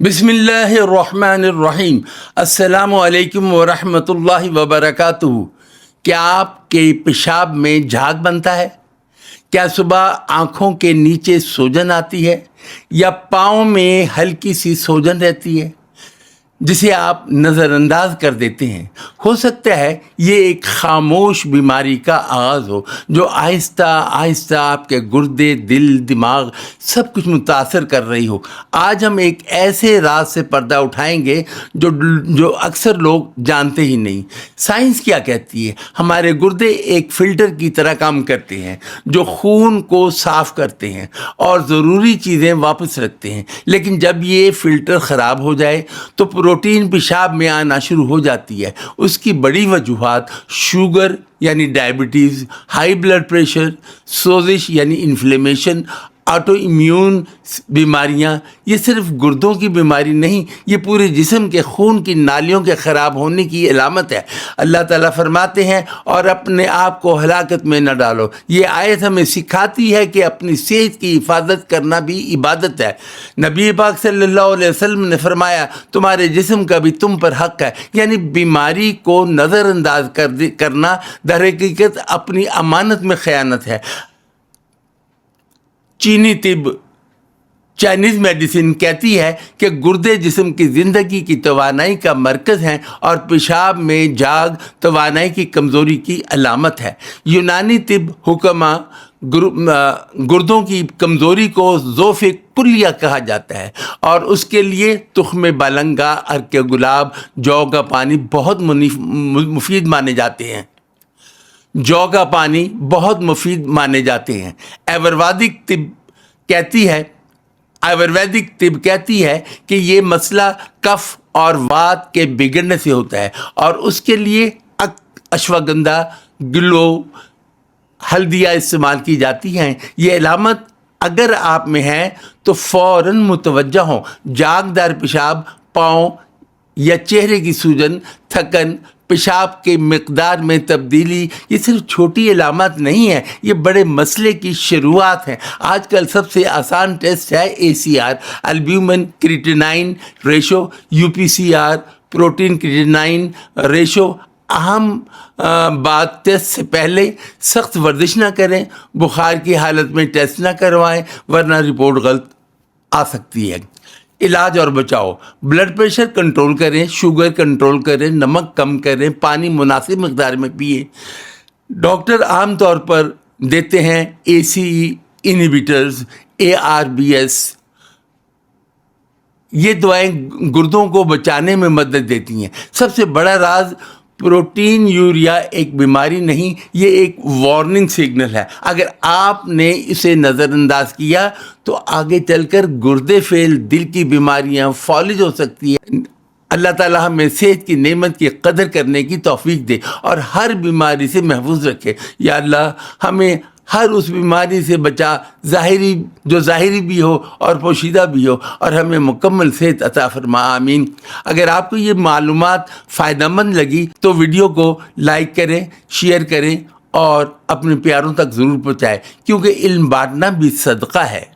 बिस्मिल्लाहिर्रहमानिर्रहीम। अस्सलामु अलैकुम वरहमतुल्लाहि वबरकातुहू। क्या आपके पेशाब में झाग बनता है? क्या सुबह आँखों के नीचे सूजन आती है या पाँव में हल्की सी सूजन रहती है जिसे आप नज़रअंदाज कर देते हैं? हो सकता है ये एक खामोश बीमारी का आगाज़ हो जो आहिस्ता आहिस्ता आपके गुर्दे, दिल, दिमाग सब कुछ मुतासर कर रही हो। आज हम एक ऐसे राज से पर्दा उठाएंगे जो अक्सर लोग जानते ही नहीं। साइंस क्या कहती है? हमारे गुर्दे एक फ़िल्टर की तरह काम करते हैं जो खून को साफ़ करते हैं और ज़रूरी चीज़ें वापस रखते हैं। लेकिन जब ये फ़िल्टर ख़राब हो जाए तो प्रोटीन पेशाब में आना शुरू हो जाती है। उसकी बड़ी वजूहात शुगर यानी डायबिटीज़, हाई ब्लड प्रेशर, सोजिश यानी इन्फ्लेमेशन, ऑटो इम्यून बीमारियाँ। ये सिर्फ गुर्दों की बीमारी नहीं, ये पूरे जिस्म के खून की नालियों के ख़राब होने की अलामत है। अल्लाह ताला फरमाते हैं, और अपने आप को हलाकत में न डालो। ये आयत हमें सिखाती है कि अपनी सेहत की हिफाजत करना भी इबादत है। नबी पाक सल्लल्लाहु अलैहि वसल्लम ने फरमाया, तुम्हारे जिस्म का भी तुम पर हक़ है। यानी बीमारी को नज़रअंदाज करना दर हकीकत अपनी अमानत में ख़यानत है। चीनी तिब, चाइनीज़ मेडिसिन कहती है कि गुर्दे जिस्म की ज़िंदगी की तवानाई का मरकज़ हैं और पेशाब में झाग तवानाई की कमज़ोरी की अलामत है। यूनानी तिब हुक्मा गुर्दों की कमज़ोरी को ज़ोफ़े कुल्लिया कहा जाता है और उसके लिए तुख़्म बालंगा, अर्क गुलाब, जौ का पानी बहुत मुफीद माने जाते हैं। जौ का पानी बहुत मुफीद माने जाते हैं। आयुर्वेदिक तिब कहती है कि ये मसला कफ और वात के बिगड़ने से होता है और उसके लिए अश्वगंधा, गिलो, हल्दिया इस्तेमाल की जाती हैं। ये अलामत अगर आप में है तो फ़ौरन मुतवज्जा हो। जागदार पेशाब, पाँव या चेहरे की सूजन, थकन, पेशाब के मिकदार में तब्दीली, ये सिर्फ छोटी अलामत नहीं है, ये बड़े मसले की शुरुआत है। आजकल सबसे आसान टेस्ट है ACR, albumin creatinine ratio, UPCR, protein creatinine ratio. अहम बात, टेस्ट से पहले सख्त वर्जिश ना करें, बुखार की हालत में टेस्ट ना करवाएं वरना रिपोर्ट गलत आ सकती है। इलाज और बचाव, ब्लड प्रेशर कंट्रोल करें, शुगर कंट्रोल करें, नमक कम करें, पानी मुनासिब मकदार में पिए। डॉक्टर आम तौर पर देते हैं ACE इनहिबिटर्स, ARBS। ये दवाएं गुर्दों को बचाने में मदद देती हैं। सबसे बड़ा राज, प्रोटीन यूरिया एक बीमारी नहीं, ये एक वार्निंग सिग्नल है। अगर आपने इसे नज़रअंदाज किया तो आगे चलकर गुर्दे फेल, दिल की बीमारियां, फॉलिज हो सकती है। अल्लाह ताला हमें सेहत की नेमत की कदर करने की तौफीक दे और हर बीमारी से महफूज रखे। या अल्लाह हमें हर उस बीमारी से बचा, जो ज़ाहिरी भी हो और पोशीदा भी हो, और हमें मुकम्मल सेहत अता फरमा। आमीन। अगर आपको ये मालूमात फ़ायदेमंद लगी तो वीडियो को लाइक करें, शेयर करें और अपने प्यारों तक ज़रूर पहुँचाएँ, क्योंकि इल्म बांटना भी सदका है।